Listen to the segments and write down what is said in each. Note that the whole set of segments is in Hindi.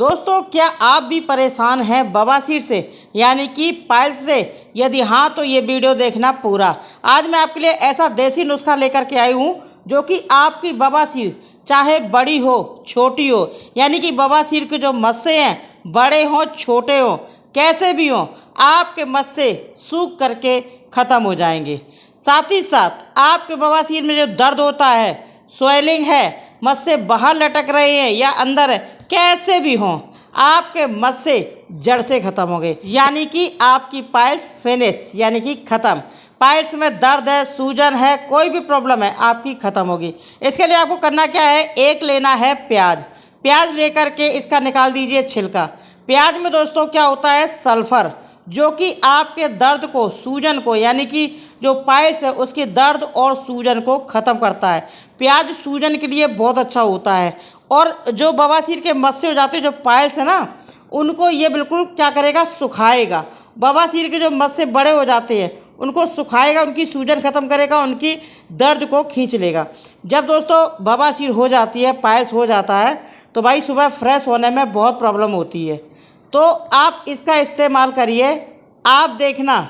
दोस्तों, क्या आप भी परेशान हैं बवासीर से यानी कि पाइल्स से? यदि हाँ तो ये वीडियो देखना पूरा। आज मैं आपके लिए ऐसा देसी नुस्खा लेकर के आई हूँ जो कि आपकी बवासीर चाहे बड़ी हो छोटी हो, यानी कि बवासीर के जो मस्से हैं बड़े हों छोटे हों कैसे भी हों, आपके मस्से सूख करके ख़त्म हो जाएंगे। साथ ही साथ आपके बवासीर में जो दर्द होता है, स्वेलिंग है, मस्से बाहर लटक रहे हैं या अंदर है, कैसे भी हों आपके मस्से जड़ से ख़त्म हो गए, यानी कि आपकी पाइल्स फिनिश यानी कि ख़त्म। पाइल्स में दर्द है, सूजन है, कोई भी प्रॉब्लम है आपकी ख़त्म होगी। इसके लिए आपको करना क्या है, एक लेना है प्याज। प्याज लेकर के इसका निकाल दीजिए छिलका। प्याज में दोस्तों क्या होता है, सल्फ़र, जो कि आपके दर्द को, सूजन को, यानी कि जो पाइल्स है उसकी दर्द और सूजन को ख़त्म करता है। प्याज सूजन के लिए बहुत अच्छा होता है। और जो बवासीर के मस्से हो जाते हैं, जो पाइल्स है ना, उनको ये बिल्कुल क्या करेगा, सुखाएगा। बवासीर के जो मस्से बड़े हो जाते हैं उनको सुखाएगा, उनकी सूजन ख़त्म करेगा, उनकी दर्द को खींच लेगा। जब दोस्तों बवासीर हो जाती है, पाइल्स हो जाता है, तो भाई सुबह फ्रेश होने में बहुत प्रॉब्लम होती है। तो आप इसका इस्तेमाल करिए, आप देखना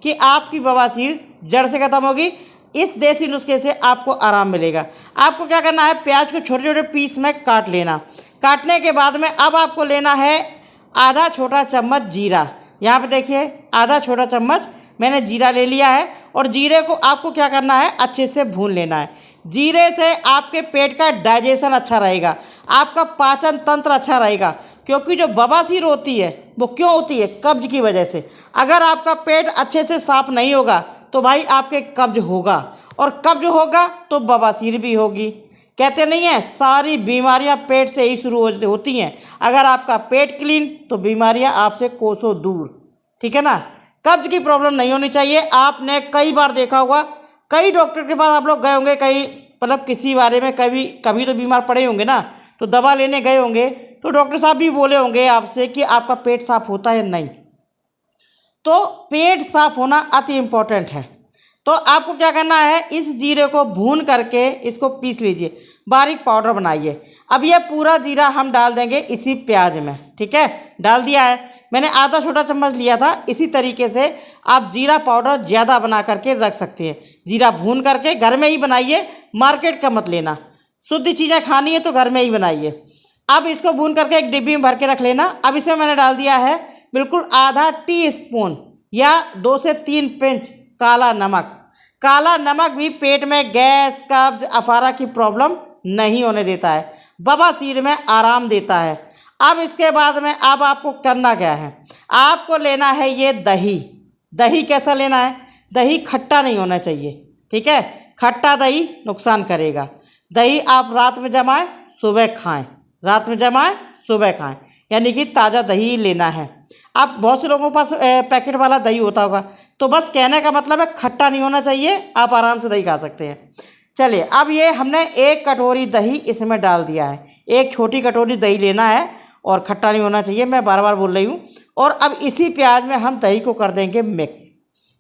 कि आपकी बवासीर जड़ से ख़त्म होगी। इस देसी नुस्खे से आपको आराम मिलेगा। आपको क्या करना है, प्याज को छोटे छोटे पीस में काट लेना। काटने के बाद में अब आपको लेना है आधा छोटा चम्मच जीरा। यहाँ पे देखिए आधा छोटा चम्मच मैंने जीरा ले लिया है। और जीरे को आपको क्या करना है, अच्छे से भून लेना है। जीरे से आपके पेट का डाइजेशन अच्छा रहेगा, आपका पाचन तंत्र अच्छा रहेगा। क्योंकि जो बवासीर होती है वो क्यों होती है, कब्ज की वजह से। अगर आपका पेट अच्छे से साफ नहीं होगा तो भाई आपके कब्ज होगा, और कब्ज होगा तो बवासीर भी होगी। कहते नहीं है सारी बीमारियां पेट से ही शुरू होती हैं। अगर आपका पेट क्लीन तो बीमारियां आपसे कोसों दूर, ठीक है ना। कब्ज की प्रॉब्लम नहीं होनी चाहिए। आपने कई बार देखा होगा, कई डॉक्टर के पास आप लोग गए होंगे, कई मतलब किसी बारे में कभी तो बीमार पड़े होंगे ना, तो दवा लेने गए होंगे, तो डॉक्टर साहब भी बोले होंगे आपसे कि आपका पेट साफ होता है नहीं। तो पेट साफ होना अति इम्पोर्टेंट है। तो आपको क्या करना है, इस जीरे को भून करके इसको पीस लीजिए, बारीक पाउडर बनाइए। अब ये पूरा जीरा हम डाल देंगे इसी प्याज में, ठीक है। डाल दिया है, मैंने आधा छोटा चम्मच लिया था। इसी तरीके से आप जीरा पाउडर ज़्यादा बना करके रख सकते हैं। जीरा भून करके घर में ही बनाइए, मार्केट का मत लेना। शुद्ध चीज़ें खानी है तो घर में ही बनाइए। अब इसको भून करके एक डिब्बी में भर के रख लेना। अब इसमें मैंने डाल दिया है बिल्कुल आधा टीस्पून या 2 से 3 पिंच काला नमक। काला नमक भी पेट में गैस, कब्ज, अफारा की प्रॉब्लम नहीं होने देता है, बवासीर में आराम देता है। अब इसके बाद में अब आपको करना क्या है, आपको लेना है ये दही। दही कैसा लेना है, दही खट्टा नहीं होना चाहिए, ठीक है। खट्टा दही नुकसान करेगा। दही आप रात में जमाएं, सुबह खाएं, रात में जमाएं सुबह खाएं, यानी कि ताज़ा दही लेना है। आप बहुत से लोगों के पास पैकेट वाला दही होता होगा, तो बस कहने का मतलब है खट्टा नहीं होना चाहिए, आप आराम से दही खा सकते हैं। चलिए, अब ये हमने 1 कटोरी दही इसमें डाल दिया है। 1 छोटी कटोरी दही लेना है और खट्टा नहीं होना चाहिए, मैं बार बार बोल रही हूँ। और अब इसी प्याज में हम दही को कर देंगे मिक्स,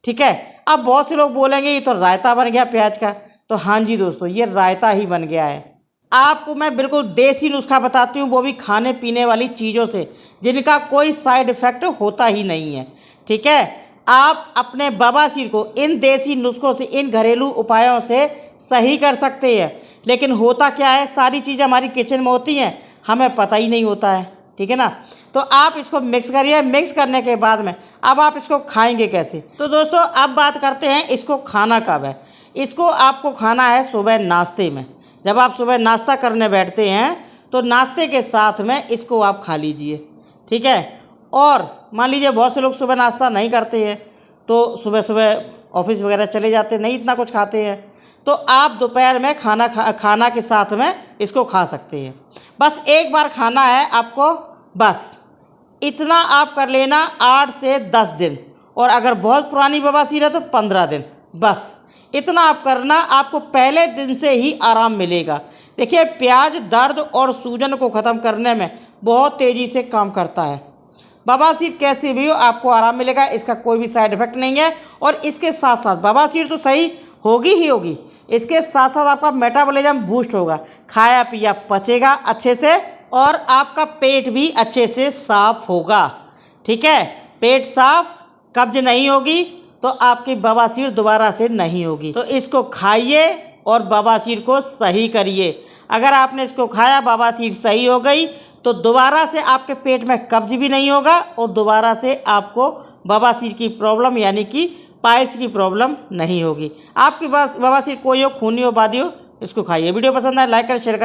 ठीक है। अब बहुत से लोग बोलेंगे ये तो रायता बन गया प्याज का। तो हाँ जी दोस्तों, ये रायता ही बन गया है। आपको मैं बिल्कुल देसी नुस्खा बताती हूँ, वो भी खाने पीने वाली चीज़ों से, जिनका कोई साइड इफ़ेक्ट होता ही नहीं है, ठीक है। आप अपने बवासीर को इन देसी नुस्खों से, इन घरेलू उपायों से सही कर सकते हैं। लेकिन होता क्या है, सारी चीज़ें हमारी किचन में होती हैं, हमें पता ही नहीं होता है, ठीक है ना। तो आप इसको मिक्स करिए। मिक्स करने के बाद में अब आप इसको खाएंगे कैसे। तो दोस्तों अब बात करते हैं इसको खाना कब है। इसको आपको खाना है सुबह नाश्ते में। जब आप सुबह नाश्ता करने बैठते हैं तो नाश्ते के साथ में इसको आप खा लीजिए, ठीक है। और मान लीजिए बहुत से लोग सुबह नाश्ता नहीं करते हैं, तो सुबह सुबह ऑफिस वगैरह चले जाते हैं, नहीं इतना कुछ खाते हैं, तो आप दोपहर में खाना के साथ में इसको खा सकते हैं। बस एक बार खाना है आपको, बस इतना आप कर लेना 8 से 10 दिन। और अगर बहुत पुरानी बवासीर है तो 15 दिन, बस इतना आप करना, आपको पहले दिन से ही आराम मिलेगा। देखिए, प्याज दर्द और सूजन को ख़त्म करने में बहुत तेज़ी से काम करता है। बवासीर कैसे भी हो आपको आराम मिलेगा, इसका कोई भी साइड इफ़ेक्ट नहीं है। और इसके साथ साथ बवासीर तो सही होगी ही होगी, इसके साथ साथ आपका मेटाबॉलिज्म बूस्ट होगा, खाया पिया पचेगा अच्छे से, और आपका पेट भी अच्छे से साफ होगा। ठीक है, पेट साफ, कब्ज नहीं होगी तो आपकी बवासीर दोबारा से नहीं होगी। तो इसको खाइए और बवासीर को सही करिए। अगर आपने इसको खाया, बवासीर सही हो गई तो दोबारा से आपके पेट में कब्ज भी नहीं होगा और दोबारा से आपको बवासीर की प्रॉब्लम यानी कि पाइल्स की प्रॉब्लम नहीं होगी। आपकी बवासीर कोई हो, खूनी हो, बादी हो, इसको खाइए। वीडियो पसंद आए लाइक करें, शेयर करें।